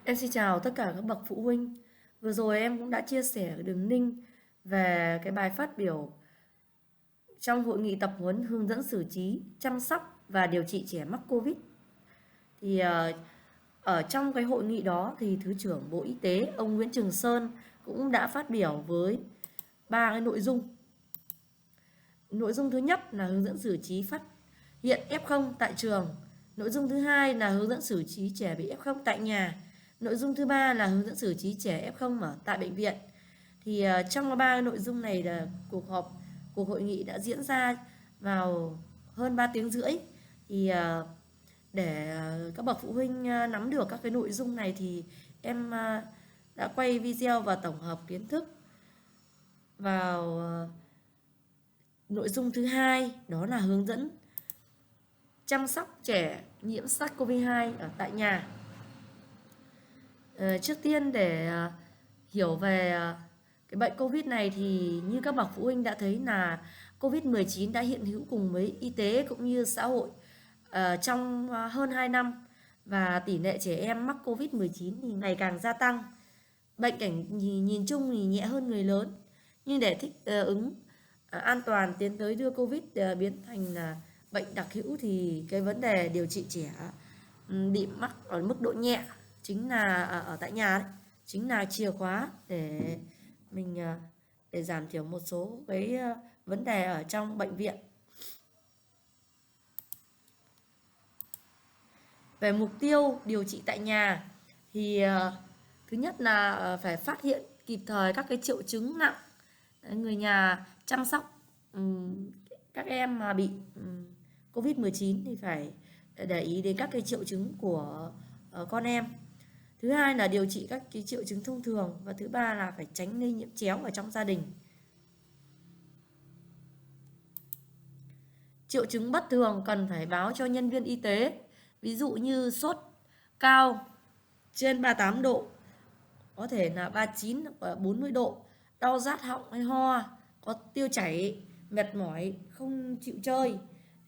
Em xin chào tất cả các bậc phụ huynh. Vừa rồi em cũng đã chia sẻ ở đường link về cái bài phát biểu trong hội nghị tập huấn hướng dẫn xử trí, chăm sóc và điều trị trẻ mắc Covid. Thì ở trong cái hội nghị đó thì Thứ trưởng Bộ Y tế ông Nguyễn Trường Sơn cũng đã phát biểu với ba cái nội dung. Nội dung thứ nhất là hướng dẫn xử trí phát hiện F0 tại trường. Nội dung thứ hai là hướng dẫn xử trí trẻ bị F0 tại nhà. Nội dung thứ ba là hướng dẫn xử trí trẻ F0 ở tại bệnh viện. Thì trong ba nội dung này là cuộc hội nghị đã diễn ra vào hơn 3 tiếng rưỡi. Thì để các bậc phụ huynh nắm được các cái nội dung này thì em đã quay video và tổng hợp kiến thức vào nội dung thứ hai, đó là hướng dẫn chăm sóc trẻ nhiễm SARS-CoV-2 ở tại nhà. Trước tiên để hiểu về cái bệnh Covid này thì như các bậc phụ huynh đã thấy là Covid-19 đã hiện hữu cùng với y tế cũng như xã hội trong hơn 2 năm, và tỷ lệ trẻ em mắc Covid-19 thì ngày càng gia tăng. Bệnh cảnh nhìn chung thì nhẹ hơn người lớn, nhưng để thích ứng an toàn tiến tới đưa Covid biến thành là bệnh đặc hữu thì cái vấn đề điều trị trẻ bị mắc ở mức độ nhẹ chính là ở tại nhà đấy, chính là chìa khóa để mình để giảm thiểu một số cái vấn đề ở trong bệnh viện. Về mục tiêu điều trị tại nhà thì thứ nhất là phải phát hiện kịp thời các cái triệu chứng nặng. Người nhà chăm sóc các em mà bị Covid-19 thì phải để ý đến các cái triệu chứng của con em. Thứ hai là điều trị các cái triệu chứng thông thường, và thứ ba là phải tránh lây nhiễm chéo ở trong gia đình. Triệu chứng bất thường cần phải báo cho nhân viên y tế, ví dụ như sốt cao trên 38 độ, có thể là 39 hoặc 40 độ, đau rát họng hay ho, có tiêu chảy, mệt mỏi, không chịu chơi.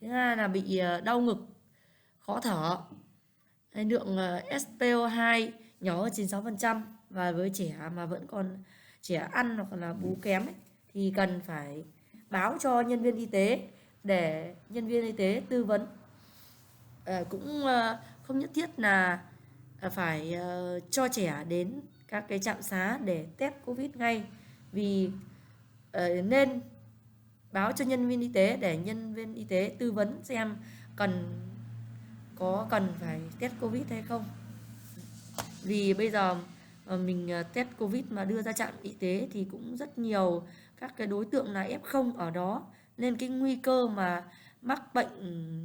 Thứ hai là bị đau ngực, khó thở. Lượng SPO2 nhỏ hơn 96%, và với trẻ mà vẫn còn trẻ ăn hoặc là bú kém ấy, thì cần phải báo cho nhân viên y tế để nhân viên y tế tư vấn. Cũng không nhất thiết là phải cho trẻ đến các cái trạm xá để test Covid ngay, vì nên báo cho nhân viên y tế để nhân viên y tế tư vấn xem cần phải test Covid hay không. Vì bây giờ mình test Covid mà đưa ra trạm y tế thì cũng rất nhiều các cái đối tượng là F0 ở đó, nên cái nguy cơ mà mắc bệnh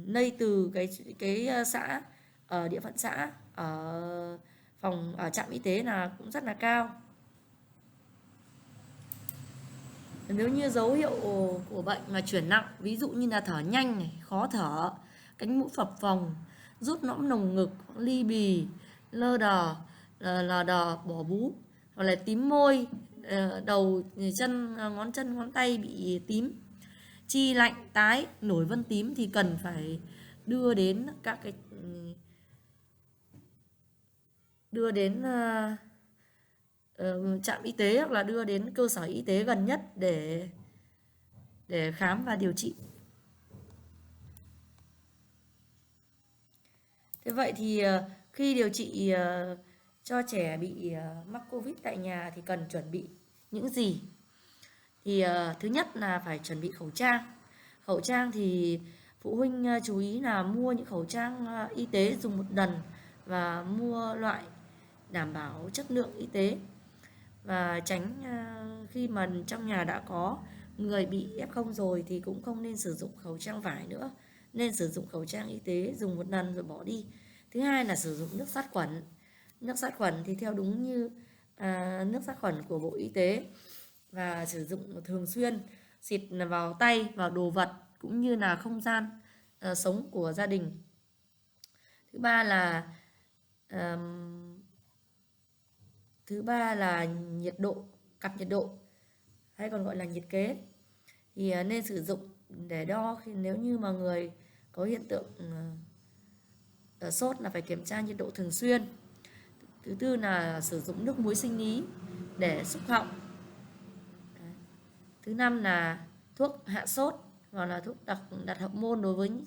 lây từ cái xã, ở địa phận xã, ở trạm y tế là cũng rất là cao. Nếu như dấu hiệu của bệnh mà chuyển nặng, ví dụ như là thở nhanh này, khó thở, cánh mũi phập phồng, rút nõm lồng ngực, ly bì, lơ đờ, lờ đờ, bỏ bú, hoặc là tím môi, đầu chân, ngón chân, ngón tay bị tím, chi lạnh, tái, nổi vân tím thì cần phải đưa đến các cái đưa đến trạm y tế hoặc là đưa đến cơ sở y tế gần nhất để khám và điều trị. Thế vậy thì khi điều trị cho trẻ bị mắc Covid tại nhà thì cần chuẩn bị những gì? Thì thứ nhất là phải chuẩn bị khẩu trang. Khẩu trang thì phụ huynh chú ý là mua những khẩu trang y tế dùng một lần, và mua loại đảm bảo chất lượng y tế, và tránh khi mà trong nhà đã có người bị F0 rồi thì cũng không nên sử dụng khẩu trang vải nữa, nên sử dụng khẩu trang y tế dùng một lần rồi bỏ đi. Thứ hai là sử dụng nước sát khuẩn. Nước sát khuẩn thì theo đúng như nước sát khuẩn của Bộ Y tế, và sử dụng thường xuyên, xịt vào tay, vào đồ vật cũng như là không gian sống của gia đình. Thứ ba là nhiệt độ, cặp nhiệt độ hay còn gọi là nhiệt kế, thì nên sử dụng để đo nếu như mà người có hiện tượng sốt là phải kiểm tra nhiệt độ thường xuyên. Thứ tư là sử dụng nước muối sinh lý để xúc họng. Đấy. Thứ năm là thuốc hạ sốt hoặc là thuốc đặt hậu môn đối với những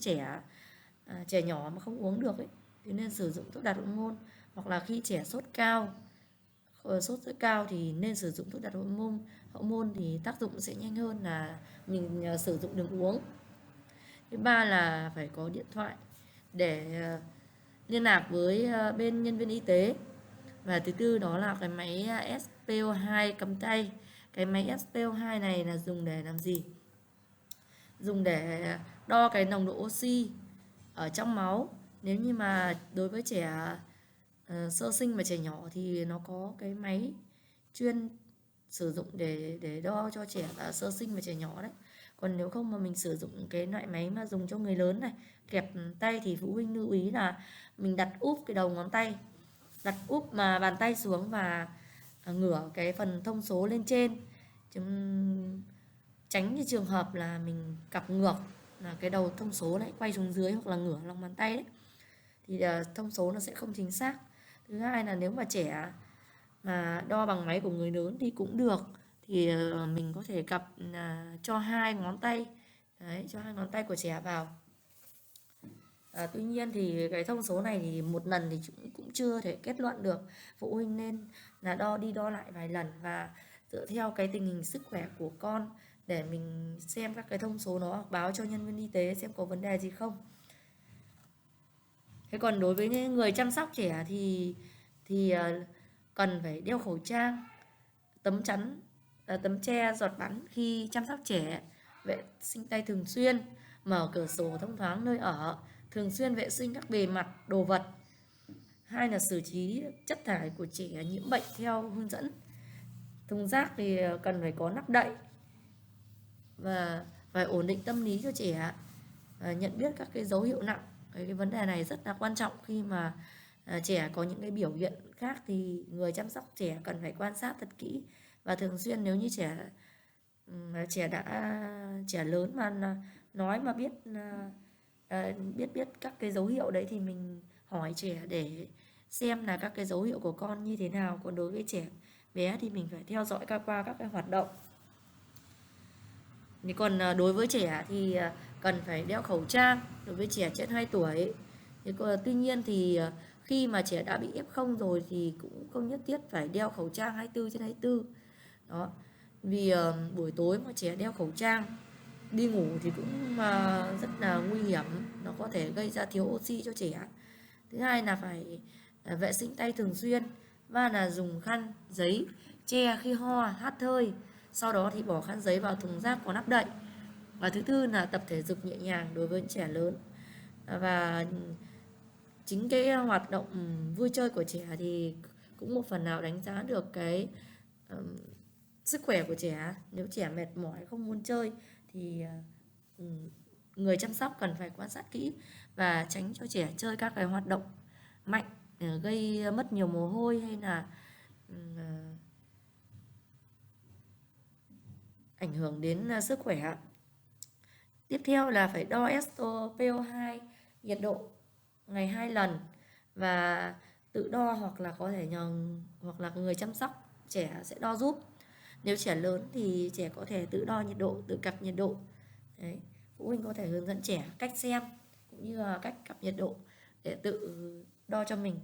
trẻ nhỏ mà không uống được ấy, thì nên sử dụng thuốc đặt hậu môn. Hoặc là khi trẻ sốt cao, sốt rất cao thì nên sử dụng thuốc đặt hậu môn. Hậu môn thì tác dụng sẽ nhanh hơn là mình sử dụng đường uống. Thứ ba là phải có điện thoại để liên lạc với bên nhân viên y tế. Và thứ tư đó là cái máy SpO2 cầm tay. Cái máy SpO2 này là dùng để làm gì? Dùng để đo cái nồng độ oxy ở trong máu. Nếu như mà đối với trẻ sơ sinh và trẻ nhỏ thì nó có cái máy chuyên sử dụng để đo cho trẻ sơ sinh và trẻ nhỏ đấy. Còn nếu không mà mình sử dụng cái loại máy mà dùng cho người lớn này, kẹp tay, thì phụ huynh lưu ý là mình đặt úp cái đầu ngón tay, đặt úp mà bàn tay xuống và ngửa cái phần thông số lên trên, tránh cái trường hợp là mình cặp ngược là cái đầu thông số lại quay xuống dưới, hoặc là ngửa lòng bàn tay đấy, thì thông số nó sẽ không chính xác. Thứ hai là nếu mà trẻ mà đo bằng máy của người lớn thì cũng được, thì mình có thể cặp cho 2 ngón tay. Đấy, cho 2 ngón tay của trẻ vào. Tuy nhiên thì cái thông số này thì một lần thì cũng chưa thể kết luận được. Phụ huynh nên là đo đi đo lại vài lần và dựa theo cái tình hình sức khỏe của con để mình xem các cái thông số nó, báo cho nhân viên y tế xem có vấn đề gì không. Thế còn đối với những người chăm sóc trẻ thì cần phải đeo khẩu trang, tấm chắn, tấm che giọt bắn khi chăm sóc trẻ, vệ sinh tay thường xuyên, mở cửa sổ thông thoáng nơi ở, thường xuyên vệ sinh các bề mặt đồ vật. Hai là xử trí chất thải của trẻ nhiễm bệnh theo hướng dẫn. Thùng rác thì cần phải có nắp đậy và phải ổn định tâm lý cho trẻ, nhận biết các cái dấu hiệu nặng. Cái vấn đề này rất là quan trọng khi mà trẻ có những cái biểu hiện khác thì người chăm sóc trẻ cần phải quan sát thật kỹ và thường xuyên. Nếu như trẻ lớn mà nói mà biết các cái dấu hiệu đấy thì mình hỏi trẻ để xem là các cái dấu hiệu của con như thế nào. Còn đối với trẻ bé thì mình phải theo dõi qua các cái hoạt động. Còn đối với trẻ thì cần phải đeo khẩu trang đối với trẻ trên 2 tuổi. Tuy nhiên thì khi mà trẻ đã bị F0 rồi thì cũng không nhất thiết phải đeo khẩu trang 24/24. Đó. Vì buổi tối mà trẻ đeo khẩu trang đi ngủ thì cũng rất là nguy hiểm, nó có thể gây ra thiếu oxy cho trẻ. Thứ hai là phải vệ sinh tay thường xuyên, và là dùng khăn giấy che khi ho, hắt hơi, sau đó thì bỏ khăn giấy vào thùng rác có nắp đậy. Và thứ tư là tập thể dục nhẹ nhàng đối với trẻ lớn. Và chính cái hoạt động vui chơi của trẻ thì cũng một phần nào đánh giá được cái sức khỏe của trẻ. Nếu trẻ mệt mỏi không muốn chơi thì người chăm sóc cần phải quan sát kỹ và tránh cho trẻ chơi các cái hoạt động mạnh gây mất nhiều mồ hôi hay là ảnh hưởng đến sức khỏe. Tiếp theo là phải đo SpO2 nhiệt độ ngày 2 lần và tự đo, hoặc là có thể hoặc là người chăm sóc trẻ sẽ đo giúp. Nếu trẻ lớn thì trẻ có thể tự đo nhiệt độ, tự cặp nhiệt độ. Đấy. Phụ huynh có thể hướng dẫn trẻ cách xem cũng như là cách cặp nhiệt độ để tự đo cho mình.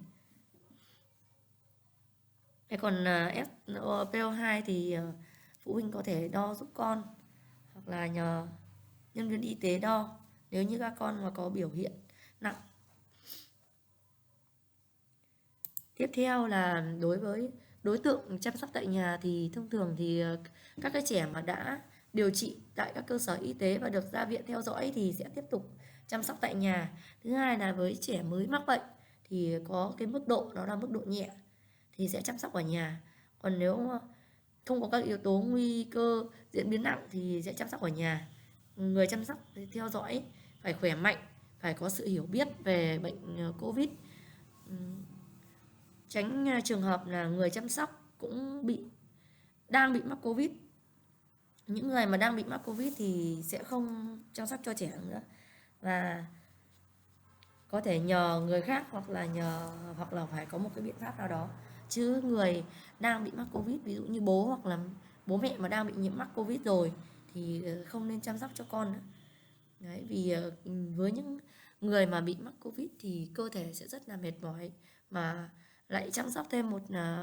Còn SpO2 thì phụ huynh có thể đo giúp con hoặc là nhờ nhân viên y tế đo nếu như các con mà có biểu hiện nặng. Tiếp theo là đối với đối tượng chăm sóc tại nhà thì thông thường thì các cái trẻ mà đã điều trị tại các cơ sở y tế và được ra viện theo dõi thì sẽ tiếp tục chăm sóc tại nhà. Thứ hai là với trẻ mới mắc bệnh thì có cái mức độ đó là mức độ nhẹ thì sẽ chăm sóc ở nhà. Còn nếu không có các yếu tố nguy cơ diễn biến nặng thì sẽ chăm sóc ở nhà. Người chăm sóc theo dõi phải khỏe mạnh, phải có sự hiểu biết về bệnh COVID, tránh trường hợp là người chăm sóc cũng đang bị mắc Covid. Những người mà đang bị mắc Covid thì sẽ không chăm sóc cho trẻ nữa. Và có thể nhờ người khác hoặc là phải có một cái biện pháp nào đó. Chứ người đang bị mắc Covid, ví dụ như bố hoặc là bố mẹ mà đang bị nhiễm mắc Covid rồi thì không nên chăm sóc cho con nữa. Đấy, vì với những người mà bị mắc Covid thì cơ thể sẽ rất là mệt mỏi, mà lại chăm sóc thêm một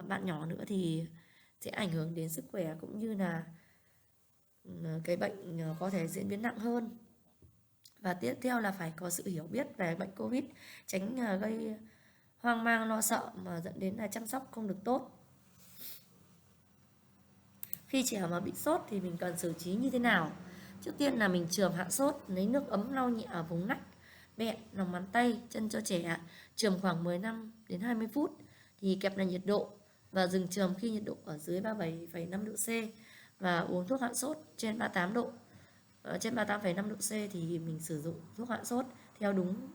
bạn nhỏ nữa thì sẽ ảnh hưởng đến sức khỏe, cũng như là cái bệnh có thể diễn biến nặng hơn. Và tiếp theo là phải có sự hiểu biết về bệnh Covid, tránh gây hoang mang lo sợ mà dẫn đến là chăm sóc không được tốt. Khi trẻ mà bị sốt thì mình cần xử trí như thế nào? Trước tiên là mình chườm hạ sốt, lấy nước ấm lau nhẹ ở vùng nách, bẹn, lòng bàn tay, chân cho trẻ, chườm khoảng 15 đến 20 phút thì kẹp là nhiệt độ và dừng chườm khi nhiệt độ ở dưới 37,5 độ C, và uống thuốc hạ sốt trên 38 độ. Trên 38,5 độ C thì mình sử dụng thuốc hạ sốt theo đúng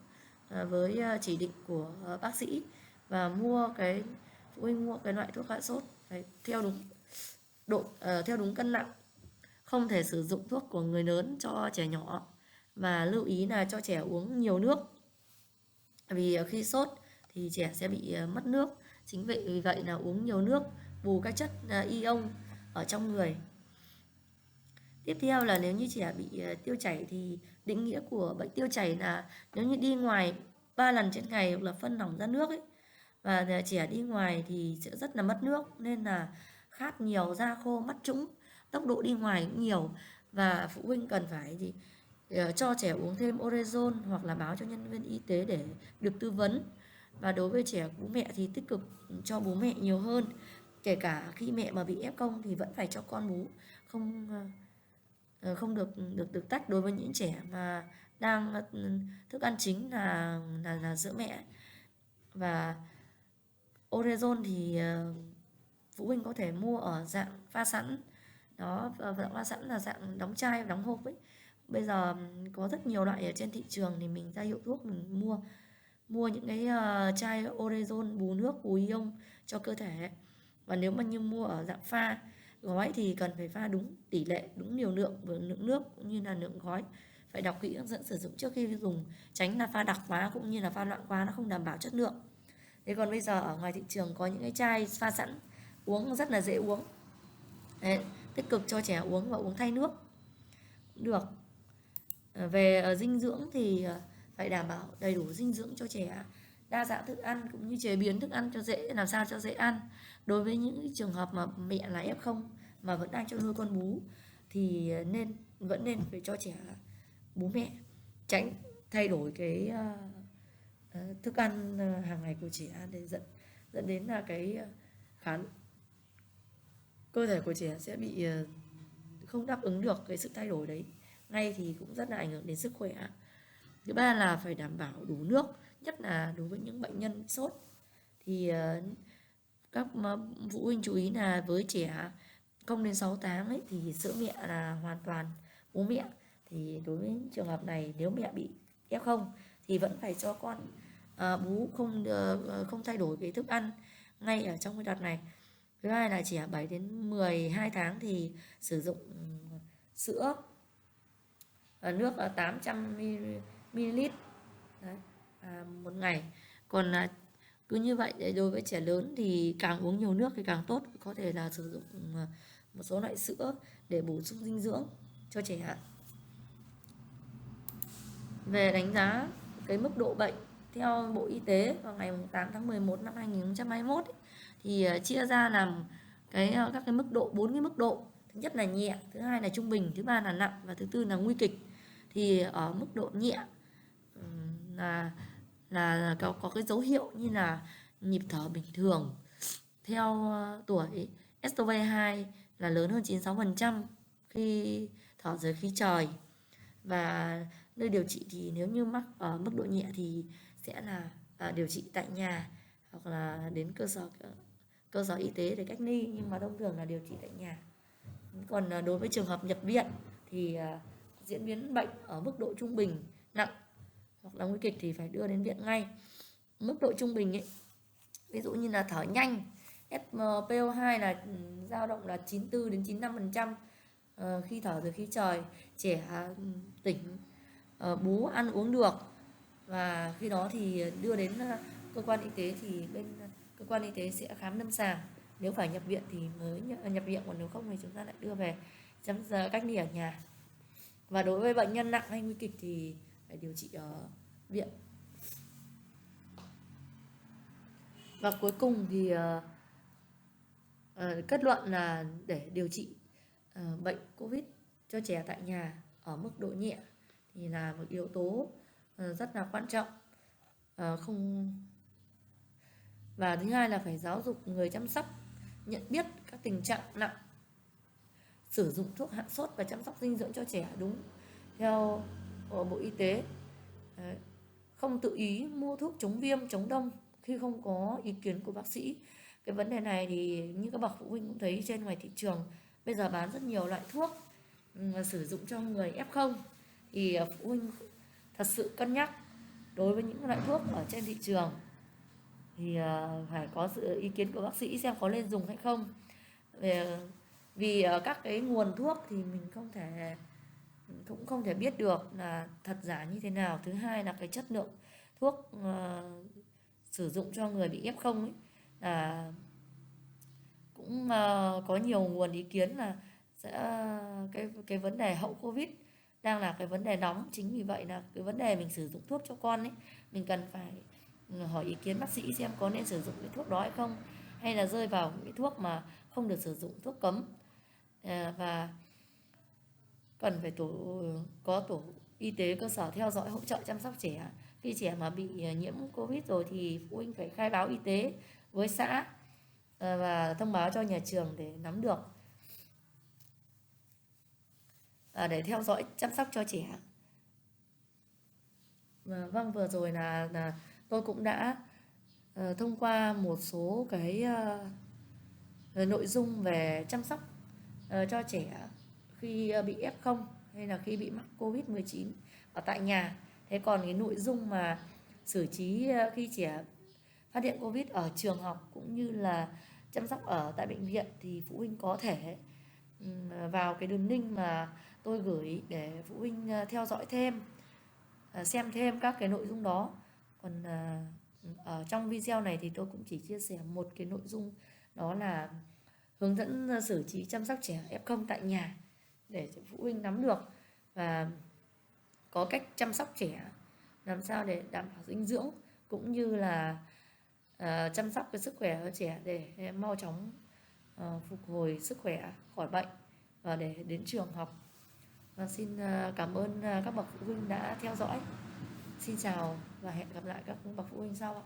với chỉ định của bác sĩ, và phụ huynh mua cái loại thuốc hạ sốt phải theo đúng theo đúng cân nặng, không thể sử dụng thuốc của người lớn cho trẻ nhỏ, và lưu ý là cho trẻ uống nhiều nước, vì khi sốt thì trẻ sẽ bị mất nước. Chính vì vậy là uống nhiều nước bù các chất ion ở trong người. Tiếp theo là nếu như trẻ bị tiêu chảy thì định nghĩa của bệnh tiêu chảy là nếu như đi ngoài 3 lần trên ngày hoặc là phân lỏng ra nước ấy, và trẻ đi ngoài thì sẽ rất là mất nước, nên là khát nhiều, da khô, mắt trũng, tốc độ đi ngoài cũng nhiều, và phụ huynh cần phải cho trẻ uống thêm Orezon hoặc là báo cho nhân viên y tế để được tư vấn. Và đối với trẻ bú mẹ thì tích cực cho bú mẹ nhiều hơn, kể cả khi mẹ mà bị F0 thì vẫn phải cho con bú, không không được được tách đối với những trẻ mà đang thức ăn chính là sữa mẹ. Và Orezon thì phụ huynh có thể mua ở dạng pha sẵn. Đó, dạng pha sẵn là dạng đóng chai, đóng hộp ấy. Bây giờ có rất nhiều loại ở trên thị trường, thì mình ra hiệu thuốc mình mua những cái chai Orezon bù nước, bù ion cho cơ thể. Và nếu mà như mua ở dạng pha gói thì cần phải pha đúng tỷ lệ, đúng liều lượng với lượng nước cũng như là lượng gói. Phải đọc kỹ hướng dẫn sử dụng trước khi dùng, tránh là pha đặc quá cũng như là pha loãng quá, nó không đảm bảo chất lượng. Thế còn bây giờ ở ngoài thị trường có những cái chai pha sẵn, uống rất là dễ uống. Đấy, tích cực cho trẻ uống và uống thay nước cũng được. Về dinh dưỡng thì phải đảm bảo đầy đủ dinh dưỡng cho trẻ, đa dạng thức ăn cũng như chế biến thức ăn cho dễ, làm sao cho dễ ăn. Đối với những trường hợp mà mẹ là F0 mà vẫn đang cho nuôi con bú thì vẫn nên phải cho trẻ bú mẹ, tránh thay đổi cái thức ăn hàng ngày của trẻ, để dẫn đến là cái khả cơ thể của trẻ sẽ bị không đáp ứng được cái sự thay đổi đấy ngay, thì cũng rất là ảnh hưởng đến sức khỏe. Thứ ba là phải đảm bảo đủ nước, nhất là đối với những bệnh nhân sốt thì các phụ huynh chú ý là với trẻ 0 đến 6 tháng ấy, thì sữa mẹ là hoàn toàn bú mẹ. Thì đối với trường hợp này, nếu mẹ bị F0 thì vẫn phải cho con bú, không thay đổi cái thức ăn ngay ở trong cái đợt này. Thứ hai là trẻ 7 đến 12 tháng thì sử dụng sữa nước 800ml một ngày. Còn cứ như vậy, đối với trẻ lớn thì càng uống nhiều nước thì càng tốt, có thể là sử dụng một số loại sữa để bổ sung dinh dưỡng cho trẻ. Về đánh giá cái mức độ bệnh theo Bộ Y tế vào ngày 8 tháng 11 năm 2021 ấy, thì chia ra làm các cái mức độ, 4 cái mức độ. Thứ nhất là nhẹ, thứ hai là trung bình, thứ ba là nặng và thứ tư là nguy kịch. Thì ở mức độ nhẹ là có cái dấu hiệu như là nhịp thở bình thường theo tuổi, SpO2 là lớn hơn 96% khi thở dưới khí trời. Và nơi điều trị thì nếu như mắc ở mức độ nhẹ thì sẽ là điều trị tại nhà hoặc là đến cơ sở y tế để cách ly, nhưng mà thông thường là điều trị tại nhà. Còn đối với trường hợp nhập viện thì diễn biến bệnh ở mức độ trung bình, nặng hoặc là nguy kịch thì phải đưa đến viện ngay. Mức độ trung bình ấy, ví dụ như là thở nhanh, SpO2 là dao động là 94 đến 95% khi thở dưới khí trời, trẻ tỉnh, bú ăn uống được, và khi đó thì đưa đến cơ quan y tế, thì bên cơ quan y tế sẽ khám lâm sàng. Nếu phải nhập viện thì mới nhập viện, còn nếu không thì chúng ta lại đưa về cách ly ở nhà. Và đối với bệnh nhân nặng hay nguy kịch thì phải điều trị ở viện. Và cuối cùng thì kết luận là để điều trị bệnh COVID cho trẻ tại nhà ở mức độ nhẹ thì là một yếu tố rất là quan trọng. Không Và thứ hai là phải giáo dục người chăm sóc nhận biết các tình trạng nặng, sử dụng thuốc hạ sốt và chăm sóc dinh dưỡng cho trẻ đúng theo Bộ Y tế. Không tự ý mua thuốc chống viêm, chống đông khi không có ý kiến của bác sĩ. Cái vấn đề này thì như các bậc phụ huynh cũng thấy trên ngoài thị trường bây giờ bán rất nhiều loại thuốc sử dụng cho người F0, thì phụ huynh thật sự cân nhắc đối với những loại thuốc ở trên thị trường thì phải có sự ý kiến của bác sĩ xem có nên dùng hay không. Vì các cái nguồn thuốc thì mình cũng không thể biết được là thật giả như thế nào. Thứ hai là cái chất lượng thuốc sử dụng cho người bị F0 ấy là cũng có nhiều nguồn ý kiến là sẽ cái vấn đề hậu Covid đang là cái vấn đề nóng. Chính vì vậy là cái vấn đề mình sử dụng thuốc cho con ấy, mình cần phải hỏi ý kiến bác sĩ xem có nên sử dụng cái thuốc đó hay không, hay là rơi vào những cái thuốc mà không được sử dụng, thuốc cấm. Và cần phải có tổ y tế cơ sở theo dõi, hỗ trợ chăm sóc trẻ. Khi trẻ mà bị nhiễm Covid rồi thì phụ huynh phải khai báo y tế với xã và thông báo cho nhà trường để nắm được, để theo dõi chăm sóc cho trẻ. Vâng, vừa rồi là tôi cũng đã thông qua một số cái nội dung về chăm sóc cho trẻ khi bị F0 hay là khi bị mắc Covid-19 ở tại nhà. Thế còn cái nội dung mà xử trí khi trẻ phát hiện Covid ở trường học cũng như là chăm sóc ở tại bệnh viện thì phụ huynh có thể vào cái đường link mà tôi gửi để phụ huynh theo dõi thêm, xem thêm các cái nội dung đó. Còn ở trong video này thì tôi cũng chỉ chia sẻ một cái nội dung, đó là hướng dẫn xử trí chăm sóc trẻ F0 tại nhà để phụ huynh nắm được và có cách chăm sóc trẻ làm sao để đảm bảo dinh dưỡng, cũng như là chăm sóc cái sức khỏe của trẻ để mau chóng phục hồi sức khỏe, khỏi bệnh và để đến trường học. Và xin cảm ơn các bậc phụ huynh đã theo dõi. Xin chào và hẹn gặp lại các bậc phụ huynh sau ạ.